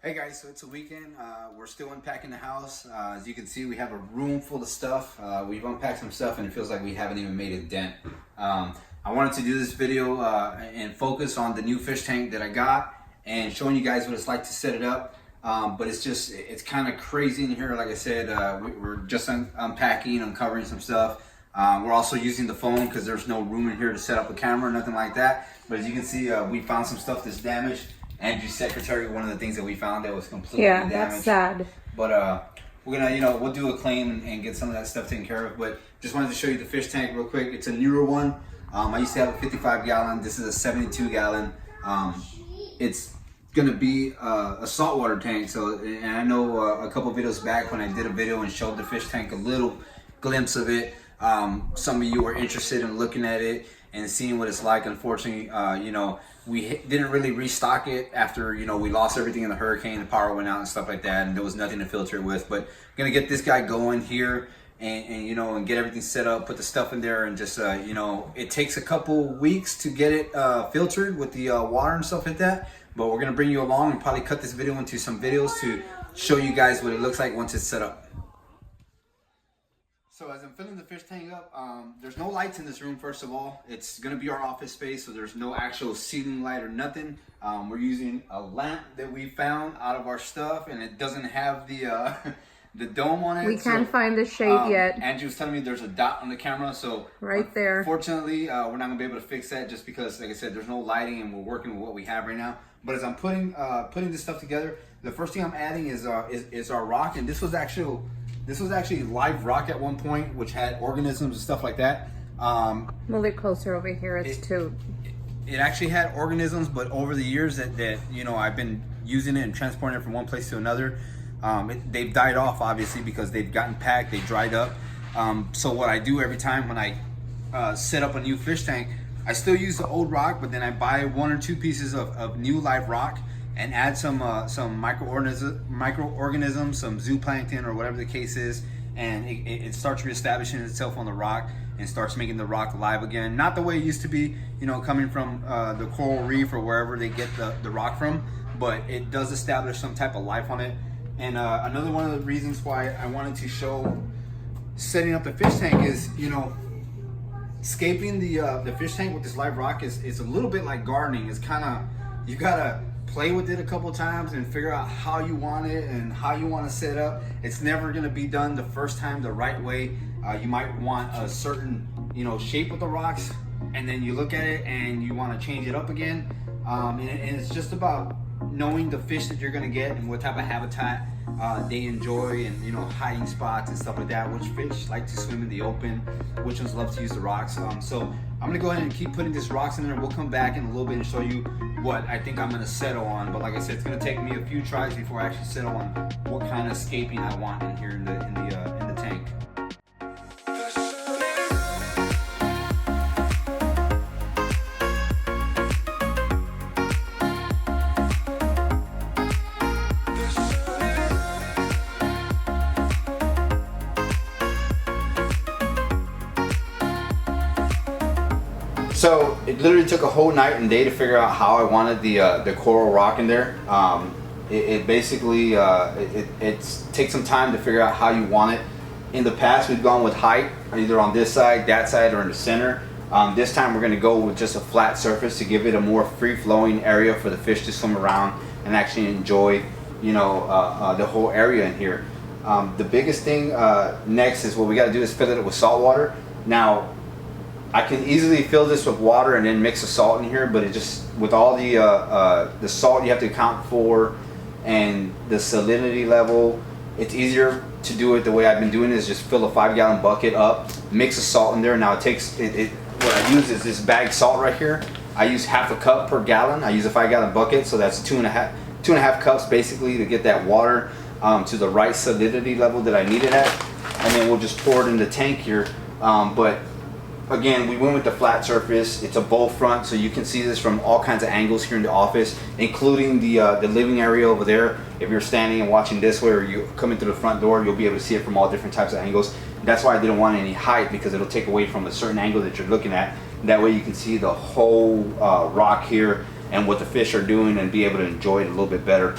Hey guys, so it's a weekend. We're still unpacking the house. As you can see, we have a room full of stuff. We've unpacked some stuff and it feels like we haven't even made a dent. I wanted to do this video and focus on the new fish tank that I got and showing you guys what it's like to set it up. But it's kind of crazy in here. Like I said, we're just unpacking, uncovering some stuff. We're also using the phone because there's no room in here to set up a camera or nothing like that. But as you can see, we found some stuff that's damaged. Andrew's secretary, one of the things that we found that was completely damaged. Yeah, that's sad. But we're gonna, we'll do a claim and get some of that stuff taken care of. But just wanted to show you the fish tank real quick. It's a newer one. I used to have a 55 gallon. This is a 72 gallon. It's gonna be a saltwater tank. So, and I know a couple videos back when I did a video and showed the fish tank, a little glimpse of it. Some of you were interested in looking at it and seeing what it's like. Unfortunately, we didn't really restock it after, we lost everything in the hurricane, the power went out and stuff like that, and there was nothing to filter it with. But I'm gonna get this guy going here and get everything set up, put the stuff in there, and just, it takes a couple weeks to get it filtered with the water and stuff like that. But we're gonna bring you along and probably cut this video into some videos to show you guys what it looks like once it's set up. So as I'm filling the fish tank up, there's no lights in this room, first of all. It's gonna be our office space, so there's no actual ceiling light or nothing. We're using a lamp that we found out of our stuff, and it doesn't have the the dome on it. We can't find the shade yet. Angie was telling me there's a dot on the camera, so right there. Fortunately, we're not gonna be able to fix that just because, like I said, there's no lighting and we're working with what we have right now. But as I'm putting this stuff together, the first thing I'm adding is our rock, and this was actually live rock at one point, which had organisms and stuff like that. Move it closer over here. It actually had organisms, but over the years that I've been using it and transporting it from one place to another, they've died off, obviously, because they've gotten packed, they dried up. So what I do every time when I set up a new fish tank, I still use the old rock, but then I buy 1 or 2 pieces of new live rock and add some microorganisms, some zooplankton or whatever the case is, and it starts reestablishing itself on the rock and starts making the rock alive again. Not the way it used to be, coming from the coral reef or wherever they get the rock from, but it does establish some type of life on it. And another one of the reasons why I wanted to show setting up the fish tank is, scaping the fish tank with this live rock is a little bit like gardening. It's kind of, you gotta play with it a couple times and figure out how you want it and how you want to set up. It's never going to be done the first time the right way. You might want a certain shape with the rocks, and then you look at it and you want to change it up again. And it's just about knowing the fish that you're going to get and what type of habitat they enjoy, and hiding spots and stuff like that. Which fish like to swim in the open, which ones love to use the rocks. So I'm gonna go ahead and keep putting these rocks in there. We'll come back in a little bit and show you what I think I'm gonna settle on. But like I said, it's gonna take me a few tries before I actually settle on what kind of scaping I want in here in the tank. So it literally took a whole night and day to figure out how I wanted the coral rock in there. It basically it takes some time to figure out how you want it. In the past, we've gone with height, either on this side, that side, or in the center. This time we're going to go with just a flat surface to give it a more free-flowing area for the fish to swim around and actually enjoy, the whole area in here. The biggest thing next is what we got to do is fill it with salt water. Now, I can easily fill this with water and then mix the salt in here, but it just, with all the salt you have to account for and the salinity level, it's easier to do it the way I've been doing it, is just fill a 5-gallon bucket up, mix the salt in there. Now it takes, what I use is this bagged salt right here. I use half a cup per gallon. I use a 5-gallon bucket, so that's two and a half cups basically to get that water to the right salinity level that I need it at. And then we'll just pour it in the tank here. But again, we went with the flat surface. It's a bowl front, so you can see this from all kinds of angles here in the office, including the living area over there. If you're standing and watching this way, or you come in through the front door, you'll be able to see it from all different types of angles. That's why I didn't want any height, because it'll take away from a certain angle that you're looking at. That way you can see the whole rock here and what the fish are doing and be able to enjoy it a little bit better.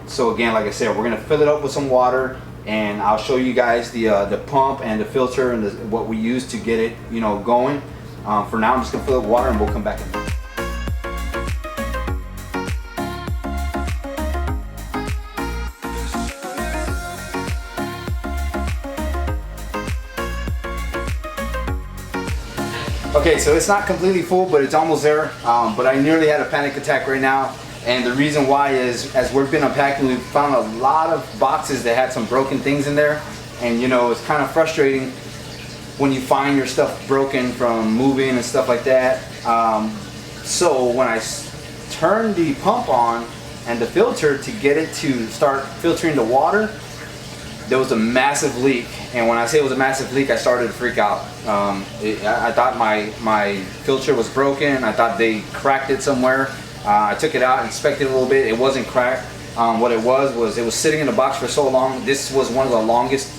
So again, like I said, we're gonna fill it up with some water, and I'll show you guys the pump and the filter and what we use to get it, you know, going. For now, I'm just gonna fill it with water and we'll come back in. Okay, so it's not completely full, but it's almost there. But I nearly had a panic attack right now. And the reason why is, as we've been unpacking, we've found a lot of boxes that had some broken things in there. And you know, it's kind of frustrating when you find your stuff broken from moving and stuff like that. So when I turned the pump on and the filter to get it to start filtering the water, there was a massive leak. And when I say it was a massive leak, I started to freak out. I thought my filter was broken. I thought they cracked it somewhere. I took it out, inspected it a little bit. It wasn't cracked. What it was sitting in the box for so long. This was one of the longest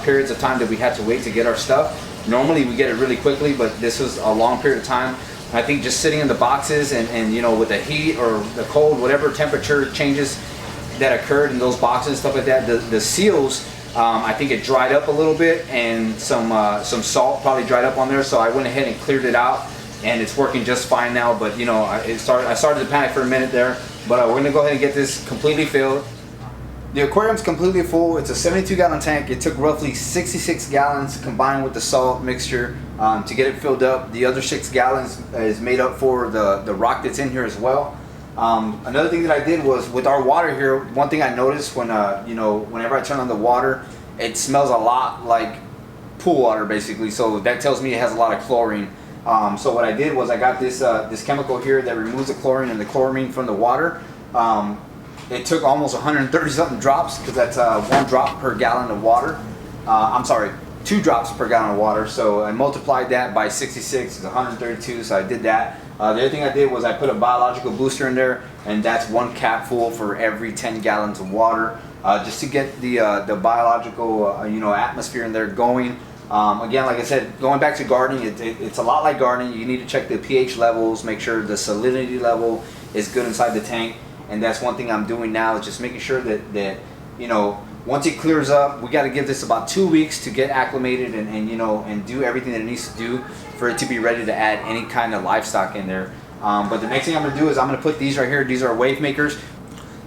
periods of time that we had to wait to get our stuff. Normally we get it really quickly, but this was a long period of time. I think just sitting in the boxes and you know, with the heat or the cold, whatever temperature changes that occurred in those boxes and stuff like that, the seals, I think it dried up a little bit, and some salt probably dried up on there. So I went ahead and cleared it out, and it's working just fine now. But you know, I started to panic for a minute there, but we're gonna go ahead and get this completely filled. The aquarium's completely full. It's a 72-gallon tank. It took roughly 66 gallons combined with the salt mixture to get it filled up. The other 6 gallons is made up for the rock that's in here as well. Another thing that I did was with our water here, one thing I noticed when you know, whenever I turn on the water, it smells a lot like pool water basically. So that tells me it has a lot of chlorine. So what I did was I got this chemical here that removes the chlorine and the chloramine from the water. It took almost 130 something drops, because that's 1 drop per gallon of water. I'm sorry, 2 drops per gallon of water. So I multiplied that by 66, it's 132. So I did that. The other thing I did was I put a biological booster in there, and that's 1 cap full for every 10 gallons of water, just to get the biological you know, atmosphere in there going. Again, like I said, going back to gardening, it's a lot like gardening. You need to check the pH levels, make sure the salinity level is good inside the tank. And that's one thing I'm doing now, is just making sure that you know, once it clears up, we got to give this about 2 weeks to get acclimated and you know, and do everything that it needs to do for it to be ready to add any kind of livestock in there. But the next thing I'm going to do is I'm going to put these right here. These are wave makers.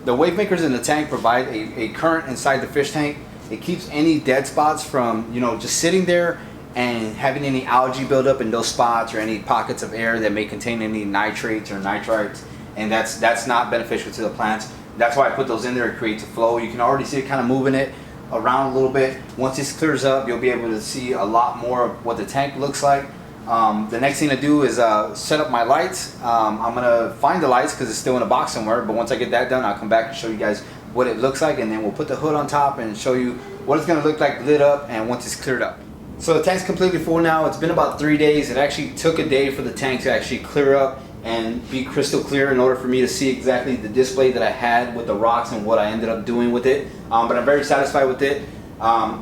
The wave makers in the tank provide a current inside the fish tank. It keeps any dead spots from, you know, just sitting there and having any algae build up in those spots, or any pockets of air that may contain any nitrates or nitrites. And that's not beneficial to the plants. That's why I put those in there. It creates a flow. You can already see it kind of moving it around a little bit. Once this clears up, you'll be able to see a lot more of what the tank looks like. The next thing to do is set up my lights. I'm gonna find the lights because it's still in a box somewhere, but once I get that done, I'll come back and show you guys what it looks like, and then we'll put the hood on top and show you what it's gonna look like lit up and once it's cleared up. So the tank's completely full now. It's been about 3 days. It actually took a day for the tank to actually clear up and be crystal clear in order for me to see exactly the display that I had with the rocks and what I ended up doing with it. But I'm very satisfied with it.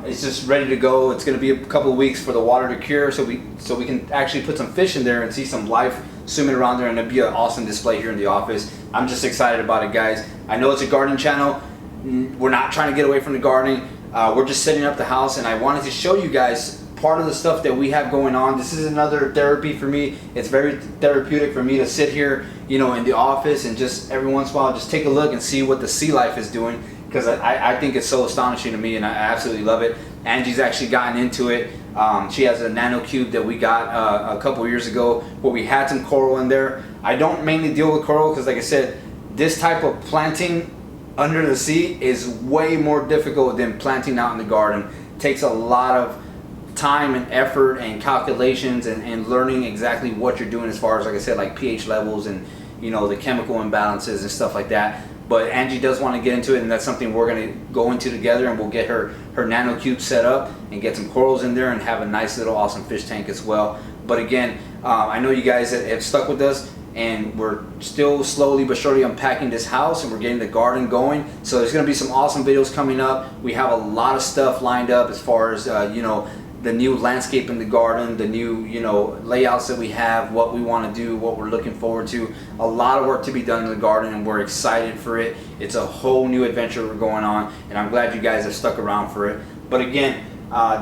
It's just ready to go. It's going to be a couple of weeks for the water to cure, so we can actually put some fish in there and see some life swimming around there, and it'll be an awesome display here in the office. I'm just excited about it, guys. I know it's a gardening channel. We're not trying to get away from the gardening. We're just setting up the house, and I wanted to show you guys part of the stuff that we have going on. This is another therapy for me. It's very therapeutic for me to sit here, you know, in the office and just every once in a while just take a look and see what the sea life is doing, because I think it's so astonishing to me, and I absolutely love it. Angie's actually gotten into it. She has a nano cube that we got a couple years ago where we had some coral in there. I don't mainly deal with coral because, like I said, this type of planting under the sea is way more difficult than planting out in the garden. It takes a lot of time and effort and calculations and learning exactly what you're doing as far as, like I said, like pH levels and, you know, the chemical imbalances and stuff like that. But Angie does want to get into it, and that's something we're going to go into together, and we'll get her nano cube set up and get some corals in there and have a nice little awesome fish tank as well. But again, I know you guys have stuck with us, and we're still slowly but surely unpacking this house, and we're getting the garden going. So there's going to be some awesome videos coming up. We have a lot of stuff lined up as far as you know, the new landscape in the garden, the new, you know, layouts that we have, what we want to do, what we're looking forward to. A lot of work to be done in the garden, and we're excited for it. It's a whole new adventure we're going on, and I'm glad you guys have stuck around for it. But again,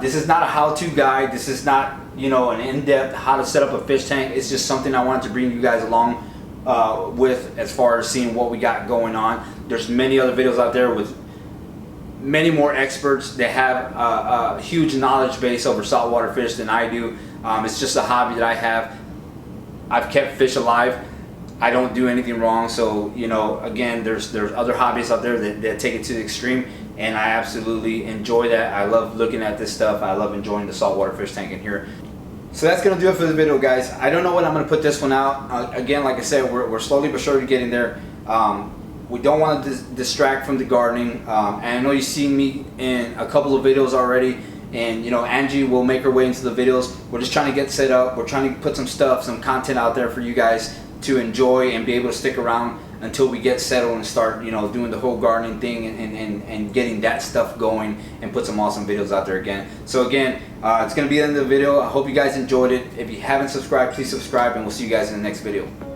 this is not a how-to guide. This is not, you know, an in-depth how to set up a fish tank. It's just something I wanted to bring you guys along with, as far as seeing what we got going on. There's many other videos out there with many more experts. They have a huge knowledge base over saltwater fish than I do. It's just a hobby that I have. I've kept fish alive. I don't do anything wrong. So, you know, again, there's other hobbies out there that take it to the extreme, and I absolutely enjoy that. I love looking at this stuff. I love enjoying the saltwater fish tank in here. So that's gonna do it for the video, guys. I don't know when I'm gonna put this one out. Again, like I said, we're slowly but surely getting there. We don't want to distract from the gardening, and I know you've seen me in a couple of videos already, and you know, Angie will make her way into the videos. We're just trying to get set up. We're trying to put some stuff, some content out there for you guys to enjoy and be able to stick around until we get settled and start, you know, doing the whole gardening thing and getting that stuff going and put some awesome videos out there again. So again, it's going to be the end of the video. I hope you guys enjoyed it. If you haven't subscribed, please subscribe, and we'll see you guys in the next video.